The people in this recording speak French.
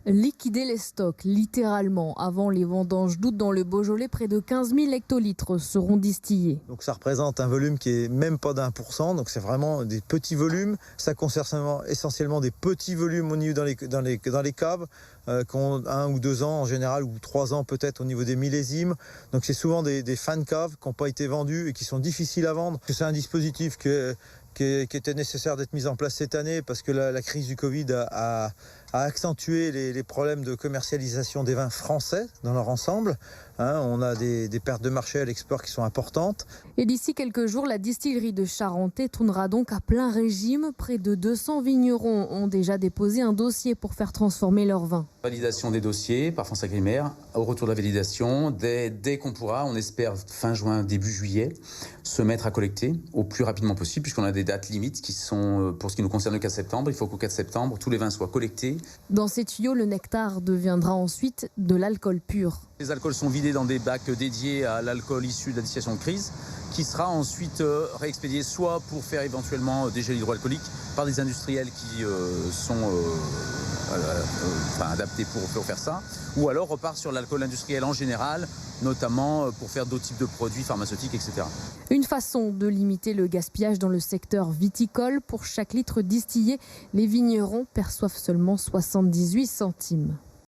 Liquider les stocks, littéralement. Avant les vendanges d'août dans le Beaujolais, près de 15 000 hectolitres seront distillés. Donc ça représente un volume qui est même pas d'1%, donc c'est vraiment des petits volumes. Ça concerne essentiellement des petits volumes au niveau dans les caves, qui ont 1 ou 2 ans en général, ou 3 ans peut-être au niveau des millésimes. Donc c'est souvent des fins de caves qui n'ont pas été vendus et qui sont difficiles à vendre. C'est un dispositif qui était nécessaire d'être mis en place cette année parce que la crise du Covid a accentué les problèmes de commercialisation des vins français dans leur ensemble. On a des pertes de marché à l'export qui sont importantes. Et d'ici quelques jours, la distillerie de Charentais tournera donc à plein régime. Près de 200 vignerons ont déjà déposé un dossier pour faire transformer leur vin. Validation des dossiers par France Agrimaire. Au retour de la validation, dès qu'on pourra, on espère fin juin, début juillet, se mettre à collecter au plus rapidement possible, puisqu'on a des dates limites qui sont, pour ce qui nous concerne, le 4 septembre. Il faut qu'au 4 septembre, tous les vins soient collectés. Dans ces tuyaux, le nectar deviendra ensuite de l'alcool pur. Les alcools sont vidés dans des bacs dédiés à l'alcool issu de la distillation de crise, qui sera ensuite réexpédié soit pour faire éventuellement des gels hydroalcooliques par des industriels qui sont adaptés pour faire ça, ou alors repart sur l'alcool industriel en général, notamment pour faire d'autres types de produits pharmaceutiques, etc. Une façon de limiter le gaspillage dans le secteur viticole. Pour chaque litre distillé, les vignerons perçoivent seulement 78 centimes.